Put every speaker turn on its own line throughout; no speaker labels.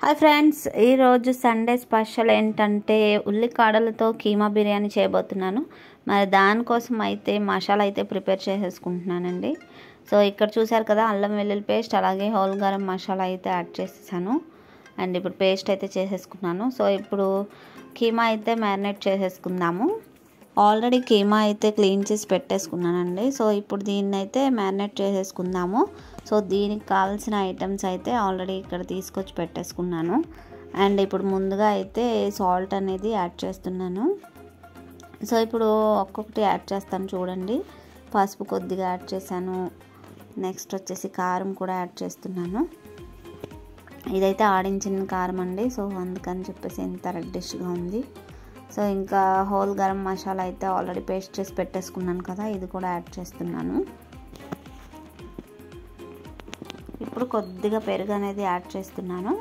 Hi friends, ఈరోజు Sunday special ఏంటంటే ఉల్లికాడలతో కీమా బిర్యానీ చేయబోతున్నాను. మరి దానికోసం అయితే మసాలా అయితే ప్రిపేర్ చేసేసుకుంటున్నానండి. సో ఇక్కడ చూసారు కదా, అల్లం వెల్లుల్లి పేస్ట్ అలాగే హోల్ గరం మసాలా అయితే యాడ్ చేసేసాను. అండ్ ఇప్పుడు పేస్ట్ అయితే చేసేసుకున్నాను. సో ఇప్పుడు కీమా అయితే మ్యారినేట్ చేసేసుకుందాము. ఆల్రెడీ కీమా అయితే క్లీన్ చేసి పెట్టేసుకున్నానండి. సో ఇప్పుడు దీన్ని అయితే మ్యారినేట్ చేసేసుకుందాము. సో దీనికి కావాల్సిన ఐటమ్స్ అయితే ఆల్రెడీ ఇక్కడ తీసుకొచ్చి పెట్టేసుకున్నాను. అండ్ ఇప్పుడు ముందుగా అయితే సాల్ట్ అనేది యాడ్ చేస్తున్నాను. సో ఇప్పుడు ఒక్కొక్కటి యాడ్ చేస్తాను చూడండి. పసుపు కొద్దిగా యాడ్ చేశాను. నెక్స్ట్ వచ్చేసి కారం కూడా యాడ్ చేస్తున్నాను. ఇదైతే ఆడించిన కారం అండి. సో అందుకని చెప్పేసి ఎంత రెడ్డిష్గా ఉంది. సో ఇంకా హోల్ గరం మసాలా అయితే ఆల్రెడీ పేస్ట్ చేసి పెట్టేసుకున్నాను కదా, ఇది కూడా యాడ్ చేస్తున్నాను. ఇప్పుడు కొద్దిగా పెరుగు అనేది యాడ్ చేస్తున్నాను.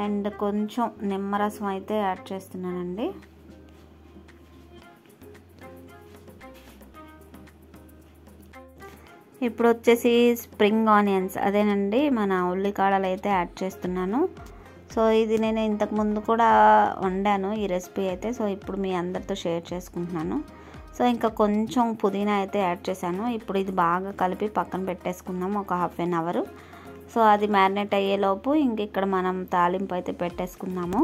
అండ్ కొంచెం నిమ్మరసం అయితే యాడ్ చేస్తున్నానండి. ఇప్పుడు వచ్చేసి స్ప్రింగ్ ఆనియన్స్, అదేనండి మన ఉల్లికాడలు అయితే యాడ్ చేస్తున్నాను. సో ఇది నేను ఇంతకుముందు కూడా వండాను ఈ రెసిపీ అయితే. సో ఇప్పుడు మీ అందరితో షేర్ చేసుకుంటున్నాను. సో ఇంకా కొంచెం పుదీనా అయితే యాడ్ చేశాను. ఇప్పుడు ఇది బాగా కలిపి పక్కన పెట్టేసుకుందాం ఒక హాఫ్ అన్ అవర్. సో అది మ్యారినేట్ అయ్యేలోపు ఇంక ఇక్కడ మనం తాలింపు అయితే పెట్టేసుకుందాము.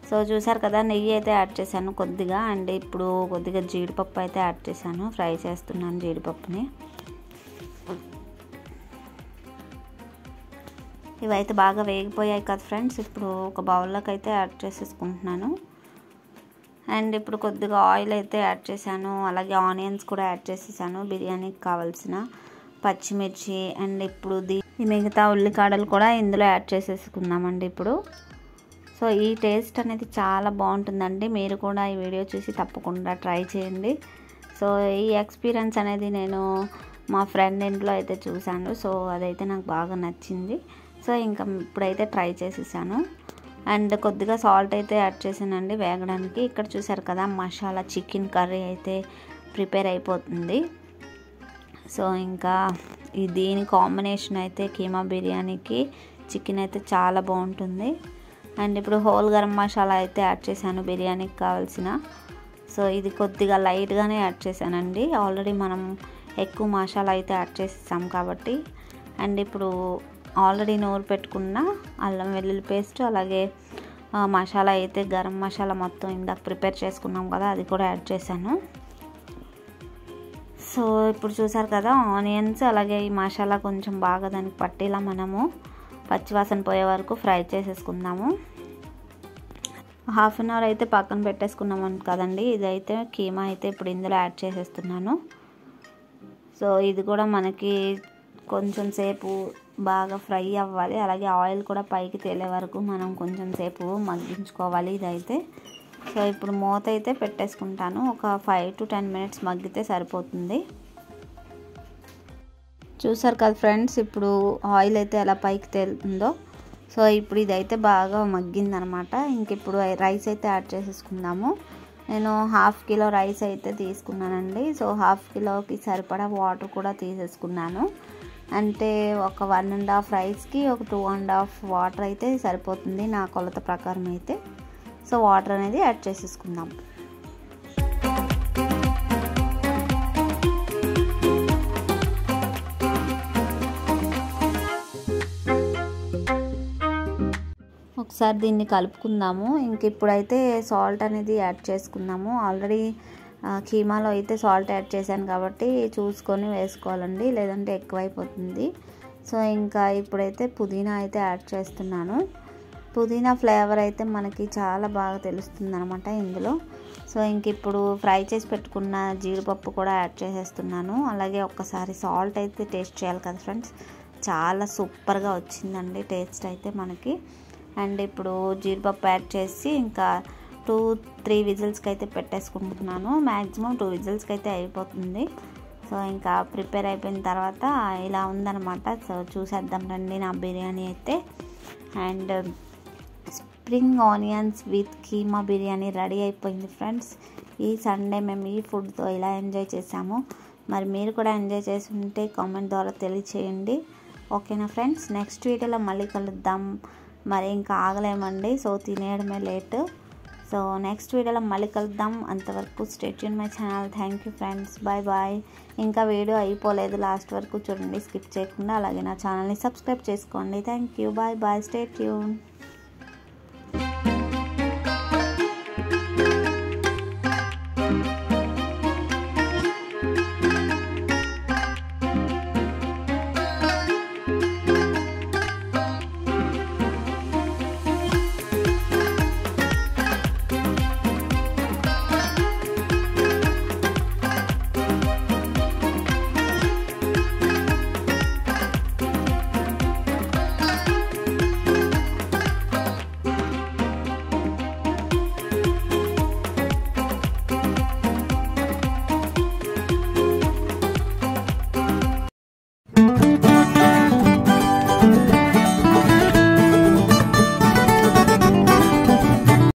సో చూసారు కదా, నెయ్యి అయితే యాడ్ చేశాను కొద్దిగా. అండ్ ఇప్పుడు కొద్దిగా జీడిపప్పు అయితే యాడ్ చేశాను. ఫ్రై చేస్తున్నాను జీడిపప్పుని. ఇవైతే బాగా వేగిపోయాయి కదా ఫ్రెండ్స్. ఇప్పుడు ఒక బౌల్లోకి అయితే యాడ్ చేసేసుకుంటున్నాను. అండ్ ఇప్పుడు కొద్దిగా ఆయిల్ అయితే యాడ్ చేశాను. అలాగే ఆనియన్స్ కూడా యాడ్ చేసేసాను, బిర్యానీకి కావాల్సిన పచ్చిమిర్చి. అండ్ ఇప్పుడు ఈ మిగతా ఉల్లికాడలు కూడా ఇందులో యాడ్ చేసేసుకుందామండి ఇప్పుడు. సో ఈ టేస్ట్ అనేది చాలా బాగుంటుందండి. మీరు కూడా ఈ వీడియో చూసి తప్పకుండా ట్రై చేయండి. సో ఈ ఎక్స్పీరియన్స్ అనేది నేను మా ఫ్రెండ్ ఇంట్లో అయితే చూశాను. సో అదైతే నాకు బాగా నచ్చింది. సో ఇంకా ఇప్పుడైతే ట్రై చేసేసాను. అండ్ కొద్దిగా సాల్ట్ అయితే యాడ్ చేసానండి వేగడానికి. ఇక్కడ చూసారు కదా, మసాలా చికెన్ కర్రీ అయితే ప్రిపేర్ అయిపోతుంది. సో ఇంకా దీని కాంబినేషన్ అయితే కీమా బిర్యానీకి చికెన్ అయితే చాలా బాగుంటుంది. అండ్ ఇప్పుడు హోల్ గరం మసాలా అయితే యాడ్ చేశాను బిర్యానీకి కావాల్సిన. సో ఇది కొద్దిగా లైట్గానే యాడ్ చేశానండి. ఆల్రెడీ మనం ఎక్కువ మసాలా అయితే యాడ్ చేసేసాం కాబట్టి. అండ్ ఇప్పుడు ఆల్రెడీ నూరు పెట్టుకున్న అల్లం వెల్లుల్లి పేస్ట్ అలాగే మసాలా అయితే గరం మసాలా మొత్తం ఇందాక ప్రిపేర్ చేసుకున్నాం కదా, అది కూడా యాడ్ చేశాను. సో ఇప్పుడు చూసారు కదా, ఆనియన్స్ అలాగే ఈ మసాలా కొంచెం బాగా దానికి పట్టేలా మనము పచ్చివాసన పోయే వరకు ఫ్రై చేసేసుకుందాము. హాఫ్ అన్ అవర్ అయితే పక్కన పెట్టేసుకున్నాము కదండి. ఇదైతే కీమా అయితే ఇప్పుడు ఇందులో యాడ్ చేసేస్తున్నాను. సో ఇది కూడా మనకి కొంచెం సేపు బాగా ఫ్రై అవ్వాలి. అలాగే ఆయిల్ కూడా పైకి తేలే వరకు మనం కొంచెం సేపు మగ్గించుకోవాలి ఇదైతే. సో ఇప్పుడు మూత అయితే పెట్టేసుకుంటాను. ఒక 5 to 10 minutes మగ్గితే సరిపోతుంది. చూసారు కదా ఫ్రెండ్స్, ఇప్పుడు ఆయిల్ అయితే ఎలా పైకి తేలుతుందో. సో ఇప్పుడు ఇదైతే బాగా మగ్గిందనమాట. ఇంక ఇప్పుడు రైస్ అయితే యాడ్ చేసేసుకుందాము. నేను 1/2 కిలో రైస్ అయితే తీసుకున్నానండి. సో 1/2 కిలోకి సరిపడా వాటర్ కూడా తీసేసుకున్నాను. అంటే ఒక 1.5 రైస్కి ఒక 2.5 వాటర్ అయితే సరిపోతుంది నా కొలత ప్రకారం అయితే. సో వాటర్ అనేది యాడ్ చేసేసుకుందాం. ఒకసారి దీన్ని కలుపుకుందాము. ఇంక ఇప్పుడైతే సాల్ట్ అనేది యాడ్ చేసుకుందాము. ఆల్రెడీ కీమాలో అయితే సాల్ట్ యాడ్ చేశాను కాబట్టి చూసుకొని వేసుకోవాలండి, లేదంటే ఎక్కువైపోతుంది. సో ఇంకా ఇప్పుడైతే పుదీనా అయితే యాడ్ చేస్తున్నాను. పుదీనా ఫ్లేవర్ అయితే మనకి చాలా బాగా తెలుస్తుంది అనమాట ఇందులో. సో ఇంక ఇప్పుడు ఫ్రై చేసి పెట్టుకున్న జీడిపప్పు కూడా యాడ్ చేసేస్తున్నాను. అలాగే ఒక్కసారి సాల్ట్ అయితే టేస్ట్ చేయాలి కదా ఫ్రెండ్స్. చాలా సూపర్గా వచ్చిందండి టేస్ట్ అయితే మనకి. అండ్ ఇప్పుడు జీడిపప్పు యాడ్ చేసి ఇంకా 2-3 విజిల్స్కి అయితే పెట్టేసుకుంటున్నాను. మ్యాక్సిమం 2 విజిల్స్కి అయితే అయిపోతుంది. సో ఇంకా ప్రిపేర్ అయిపోయిన తర్వాత ఇలా ఉందన్నమాట. సో చూసేద్దాం రండి నా బిర్యానీ అయితే. And spring onions with keema biryani ready అయిపోయింది ఫ్రెండ్స్. ఈ సండే మేము ఈ ఫుడ్తో ఇలా ఎంజాయ్ చేసాము. మరి మీరు కూడా ఎంజాయ్ చేసి ఉంటే కామెంట్ ద్వారా తెలియచేయండి. ఓకేనా ఫ్రెండ్స్, నెక్స్ట్ వీడియోలో మళ్ళీ కలుద్దాం. మరి ఇంకా ఆగలేమండి, సో తినేయడమే లేట్. సో నెక్స్ట్ వీడియోలో మళ్ళీ కలుద్దాం. అంతవరకు stay tune my channel. Thank you friends, bye bye. ఇంకా వీడియో అయిపోలేదు, లాస్ట్ వరకు చూడండి స్కిప్ చేయకుండా. అలాగే నా ఛానల్ని సబ్స్క్రైబ్ చేసుకోండి. Thank you, bye bye, stay tune.